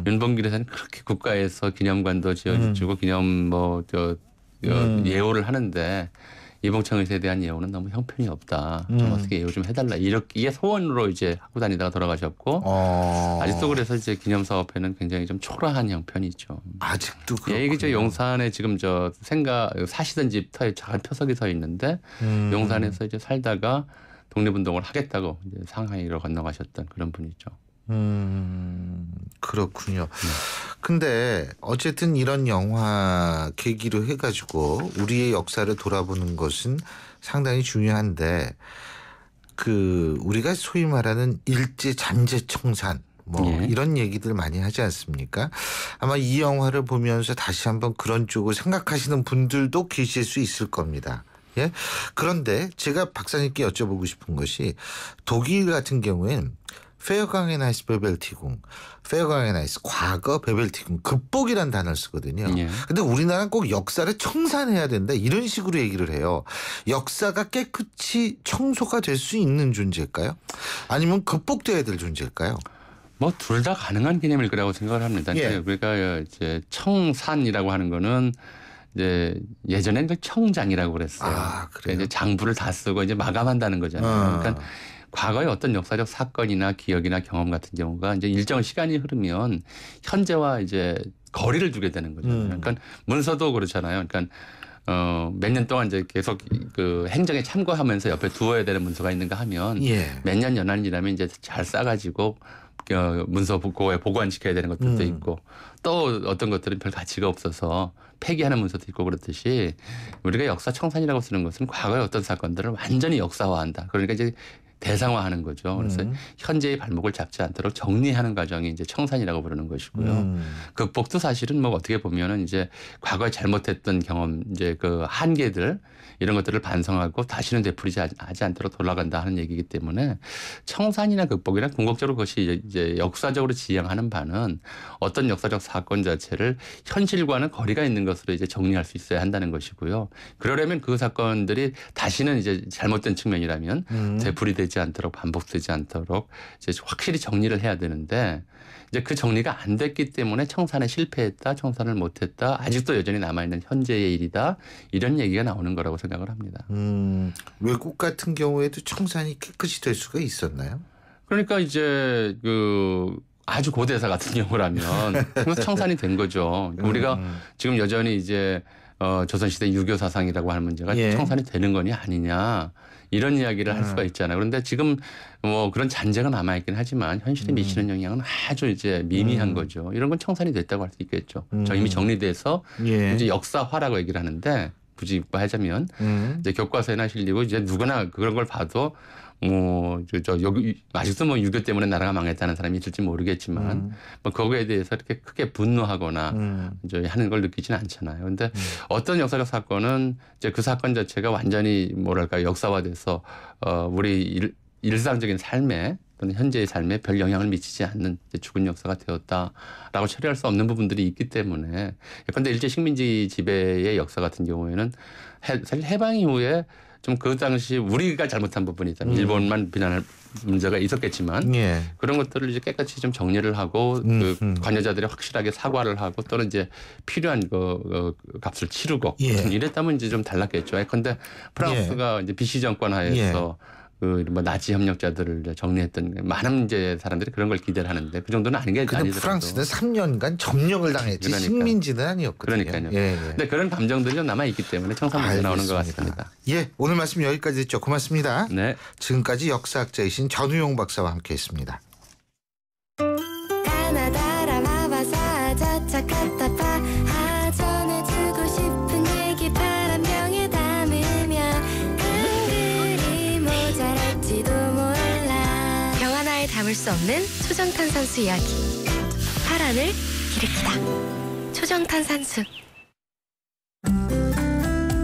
윤봉길 의사는 그렇게 국가에서 기념관도 지어주고 기념 예우를 하는데 이봉창 의사에 대한 예우는 너무 형편이 없다. 좀 어떻게 예우 좀 해달라. 이게 소원으로 이제 하고 다니다가 돌아가셨고 아직도 그래서 이제 기념사업회는 굉장히 좀 초라한 형편이죠. 아직도 그렇군요. 예, 이게 용산에 지금 사시던 집 터에 작은 표석이 서 있는데 용산에서 이제 살다가 독립운동을 하겠다고 이제 상하이로 건너가셨던 그런 분이죠. 그렇군요. 근데 어쨌든 이런 영화 계기로 해가지고 우리의 역사를 돌아보는 것은 상당히 중요한데 우리가 소위 말하는 일제 잔재 청산 이런 얘기들 많이 하지 않습니까? 아마 이 영화를 보면서 다시 한번 그런 쪽을 생각하시는 분들도 계실 수 있을 겁니다. 예? 그런데 제가 박사님께 여쭤보고 싶은 것이 독일 같은 경우엔 페어강겐하이스 베벨티궁, 페어강겐하이스 과거 베벨티궁 극복이란 단어를 쓰거든요. 근데 우리나라는 꼭 역사를 청산해야 된다 이런 식으로 얘기를 해요. 역사가 깨끗이 청소가 될 수 있는 존재일까요? 아니면 극복돼야 될 존재일까요? 둘 다 가능한 개념일 거라고 생각을 합니다. 예. 그러니까 이제 청산이라고 하는 거는 이제 예전에는 그 청장이라고 그랬어요. 그래요? 이제 장부를 다 쓰고 이제 마감한다는 거잖아요. 그러니까 과거의 어떤 역사적 사건이나 기억이나 경험 같은 경우가 이제 일정 시간이 흐르면 현재와 이제 거리를 두게 되는 거죠. 그러니까 문서도 그렇잖아요. 그러니까 몇 년 동안 이제 계속 그 행정에 참고하면서 옆에 두어야 되는 문서가 있는가 하면 몇 년 연한이라면 이제 잘 싸가지고 문서 보고에 보관시켜야 되는 것들도 있고 또 어떤 것들은 별 가치가 없어서 폐기하는 문서도 있고 그렇듯이 우리가 역사 청산이라고 쓰는 것은 과거의 어떤 사건들을 완전히 역사화한다. 그러니까 이제 대상화하는 거죠. 그래서 현재의 발목을 잡지 않도록 정리하는 과정이 이제 청산이라고 부르는 것이고요. 극복도 사실은 어떻게 보면은 이제 과거에 잘못했던 경험, 이제 그 한계들 이런 것들을 반성하고 다시는 되풀이지 하지 않도록 돌아간다 하는 얘기이기 때문에 청산이나 극복이나 궁극적으로 그것이 이제 역사적으로 지향하는 바는 어떤 역사적 사건 자체를 현실과는 거리가 있는 것으로 이제 정리할 수 있어야 한다는 것이고요. 그러려면 그 사건들이 다시는 이제 잘못된 측면이라면 되풀이되지 않도록 반복되지 않도록 이제 확실히 정리를 해야 되는데 이제 그 정리가 안 됐기 때문에 청산에 실패했다, 청산을 못했다, 아직도 여전히 남아있는 현재의 일이다 이런 얘기가 나오는 거라고 생각을 합니다. 외국 같은 경우에도 청산이 깨끗이 될 수가 있었나요? 그러니까 이제 아주 고대사 같은 경우라면 청산이 된 거죠. 우리가 지금 여전히 이제 조선시대 유교 사상이라고 하는 문제가 청산이 되는 거냐 아니냐 이런 이야기를 할 수가 있잖아요. 그런데 지금 그런 잔재가 남아있긴 하지만 현실에 미치는 영향은 아주 이제 미미한 거죠. 이런 건 청산이 됐다고 할 수 있겠죠. 이미 정리돼서 이제 역사화라고 얘기를 하는데 굳이 하자면 이제 교과서에나 실리고 이제 누구나 그런 걸 봐도 아직도 유교 때문에 나라가 망했다는 사람이 있을지 모르겠지만 그거에 대해서 이렇게 크게 분노하거나 이제 하는 걸 느끼지는 않잖아요. 그런데 어떤 역사적 사건은 이제 그 사건 자체가 완전히 역사화돼서 우리 일상적인 삶에 또는 현재의 삶에 별 영향을 미치지 않는 죽은 역사가 되었다라고 처리할 수 없는 부분들이 있기 때문에 그런데 일제 식민지 지배의 역사 같은 경우에는 사실 해방 이후에 좀 그 당시 우리가 잘못한 부분이 있다면 일본만 비난할 문제가 있었겠지만 그런 것들을 이제 깨끗이 좀 정리를 하고 그 관여자들이 확실하게 사과를 하고 또는 이제 필요한 값을 치르고 이랬다면 이제 좀 달랐겠죠. 그런데 프랑스가 이제 비시 정권 하에서 나치 협력자들을 정리했던 많은 이제 사람들이 그런 걸 기대를 하는데 그 정도는 아닌 게 아니더라도. 근데 프랑스는 3년간 점령을 당했지 식민지는 아니었거든요. 그러니까요. 근데 그런 감정들이 좀 남아있기 때문에 청산문제 나오는 것 같습니다. 오늘 말씀 여기까지 듣죠. 고맙습니다. 네. 지금까지 역사학자이신 전우용 박사와 함께했습니다. 가나다라 갖다 봐. 전해주고 싶은 얘기 바람병에 담으면 한글이 모자랄지도 몰라. 병 하나에 담을 수 없는 초정탄산수 이야기. 파란을 일으키다. 초정탄산수.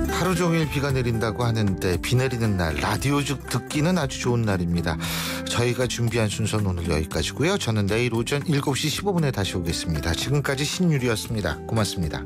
하루 종일 비가 내린다고 하는데 비 내리는 날 라디오 듣기는 아주 좋은 날입니다. 저희가 준비한 순서는 오늘 여기까지고요. 저는 내일 오전 7시 15분에 다시 오겠습니다. 지금까지 신유리였습니다. 고맙습니다.